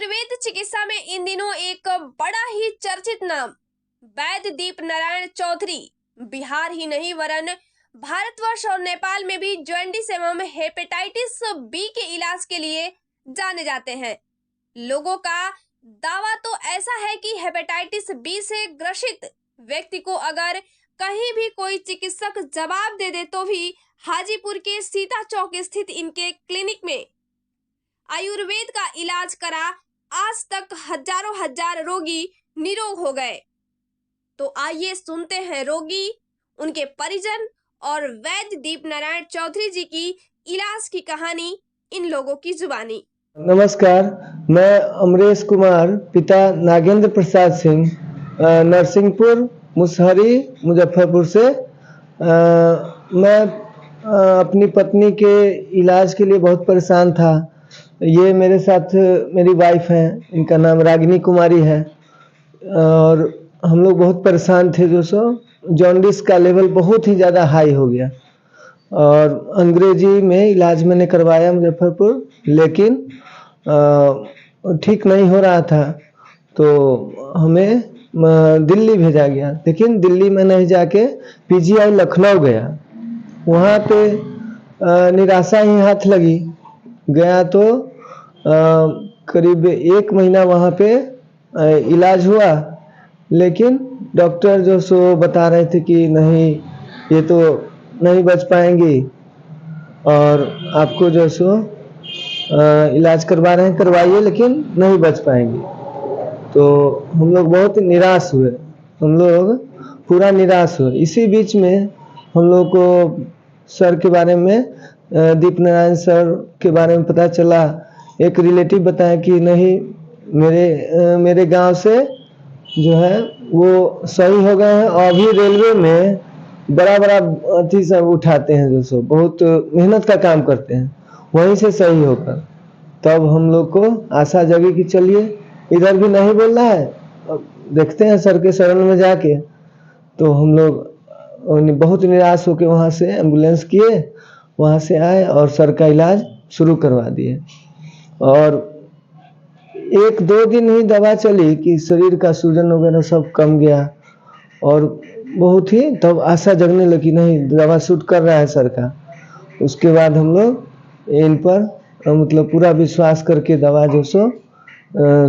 आयुर्वेद चिकित्सा में इन दिनों एक बड़ा ही चर्चित नाम वैद्य दीप नारायण चौधरी बिहार ही नहीं वरन भारतवर्ष और नेपाल में भी जॉन्डिस एवं हेपेटाइटिस बी के इलाज के लिए जाने जाते हैं। लोगों का दावा तो ऐसा है कि हेपेटाइटिस बी से ग्रसित व्यक्ति को अगर कहीं भी कोई चिकित्सक जवाब दे दे तो भी हाजीपुर के सीता चौक स्थित इनके क्लिनिक में आयुर्वेद का इलाज करा आज तक हजारों हजार रोगी निरोग हो गए। तो आइए सुनते हैं रोगी, उनके परिजन और वैद्य दीप नारायण चौधरी जी की इलाज की कहानी इन लोगों की जुबानी। नमस्कार, मैं अमरेश कुमार पिता नागेंद्र प्रसाद सिंह नरसिंहपुर मुसहरी मुजफ्फरपुर से मैं अपनी पत्नी के इलाज के लिए बहुत परेशान था। ये मेरे साथ मेरी वाइफ है, इनका नाम रागिनी कुमारी है और हम लोग बहुत परेशान थे। जो सो जॉन्डिस का लेवल बहुत ही ज़्यादा हाई हो गया और अंग्रेजी में इलाज मैंने करवाया मुजफ्फरपुर, लेकिन ठीक नहीं हो रहा था तो हमें दिल्ली भेजा गया। लेकिन दिल्ली में नहीं जाके पीजीआई लखनऊ गया। वहाँ पे निराशा ही हाथ लगी। गया तो करीब 1 महीना वहाँ पे इलाज हुआ, लेकिन डॉक्टर जो सो बता रहे थे कि नहीं, ये तो नहीं बच पाएंगी और आपको जो सो इलाज करवा रहे हैं करवाइए, लेकिन नहीं बच पाएंगी। तो हम लोग बहुत निराश हुए, हम लोग पूरा निराश हुए। इसी बीच में हम लोग को सर के बारे में, दीप नारायण सर के बारे में पता चला। एक रिलेटिव बताया कि नहीं, मेरे गांव से जो है वो सही हो गए हैं और अभी रेलवे में बड़ा बड़ा अथी सब उठाते हैं, जो सो बहुत मेहनत का काम करते हैं, वहीं से सही होकर। तब हम लोग को आशा जगी कि चलिए इधर भी नहीं बोल रहा है, देखते हैं सर के शरण में जाके। तो हम लोग बहुत निराश होकर वहाँ से एम्बुलेंस किए, वहाँ से आए और सर का इलाज शुरू करवा दिए। और 1-2 दिन ही दवा चली कि शरीर का सूजन वगैरह सब कम गया और बहुत ही तब आशा जगने लगी, नहीं दवा सूट कर रहा है सर का। उसके बाद हम लोग इन पर मतलब पूरा विश्वास करके दवा जो सो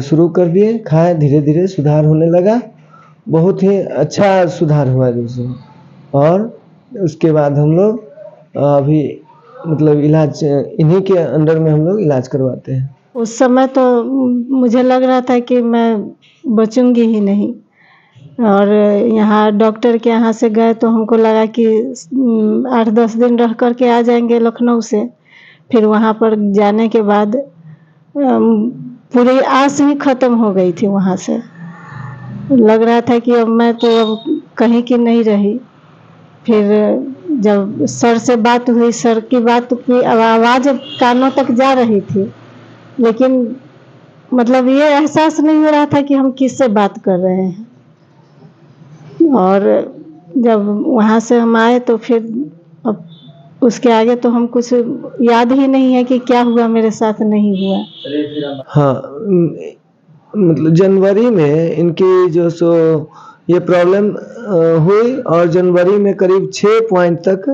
शुरू कर दिए, खाए, धीरे धीरे सुधार होने लगा। बहुत ही अच्छा सुधार हुआ जो सो। और उसके बाद हम लोग अभी मतलब इलाज इन्हीं के अंडर में हम लोग इलाज करवाते हैं। उस समय तो मुझे लग रहा था कि मैं बचूंगी ही नहीं, और यहाँ डॉक्टर के यहाँ से गए तो हमको लगा कि 8-10 दिन रह कर के आ जाएंगे लखनऊ से। फिर वहाँ पर जाने के बाद पूरी आस ही ख़त्म हो गई थी। वहाँ से लग रहा था कि अब मैं तो अब कहीं की नहीं रही। फिर जब सर से बात हुई, सर की बात की आवाज़ कानों तक जा रही थी, लेकिन मतलब ये एहसास नहीं हो रहा था कि हम किससे बात कर रहे हैं। और जब वहाँ से हम आए तो फिर अब उसके आगे तो हम कुछ याद ही नहीं है कि क्या हुआ मेरे साथ, नहीं हुआ। हाँ, मतलब जनवरी में इनकी जो सो ये प्रॉब्लम हुई और जनवरी में करीब 6 पॉइंट तक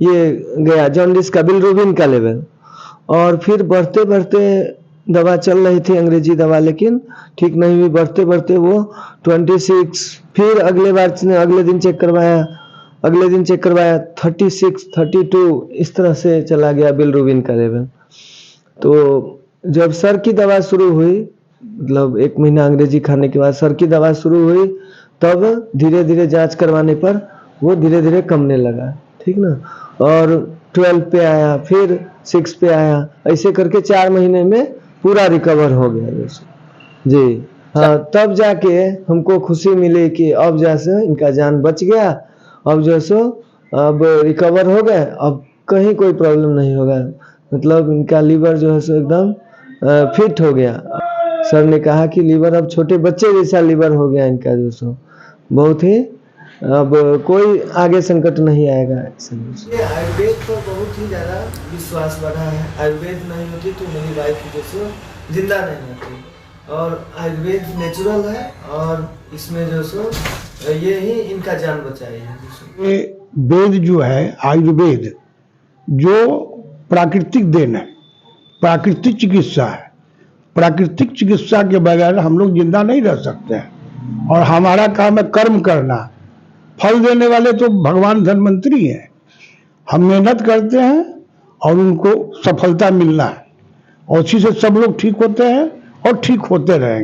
ये गया जॉन्डिस का बिलिरुबिन का लेवल। और फिर बढ़ते बढ़ते दवा चल रही थी, अंग्रेजी दवा, लेकिन ठीक नहीं हुई। बढ़ते बढ़ते वो 26, फिर अगले दिन चेक करवाया, अगले दिन चेक करवाया 36, 32, इस तरह से चला गया बिलिरुबिन का लेवल। तो जब सर की दवा शुरू हुई, मतलब 1 महीना अंग्रेजी खाने के बाद सर की दवा शुरू हुई, तब धीरे धीरे जांच करवाने पर वो धीरे धीरे कमने लगा, ठीक ना। और 12 पे आया, फिर 6 पे आया, ऐसे करके 4 महीने में पूरा रिकवर हो गया जैसे जी। हाँ, तब जाके हमको खुशी मिली कि अब जैसे इनका जान बच गया, अब जैसे अब रिकवर हो गए, अब कहीं कोई प्रॉब्लम नहीं होगा। मतलब इनका लीवर जो है सो एकदम फिट हो गया। सर ने कहा कि लीवर अब छोटे बच्चे जैसा लीवर हो गया इनका जो सो, बहुत ही अब कोई आगे संकट नहीं आएगा। ये आयुर्वेद पर बहुत ही ज़्यादा विश्वास बढ़ा है। आयुर्वेद नहीं होती तो मेरी वाइफ जो सो जिंदा नहीं होती। और आयुर्वेद नेचुरल है और इसमें जो सो ये ही इनका जान बचाई है। ये वेद जो है आयुर्वेद जो प्राकृतिक देन है, प्राकृतिक चिकित्सा है। प्राकृतिक चिकित्सा के बगैर हम लोग जिंदा नहीं रह सकते हैं और हमारा काम है कर्म करना। फल देने वाले तो भगवान धन्वंतरी हैं। हम मेहनत करते हैं और उनको सफलता मिलना है और उसी से सब लोग ठीक होते हैं और ठीक होते रहेंगे।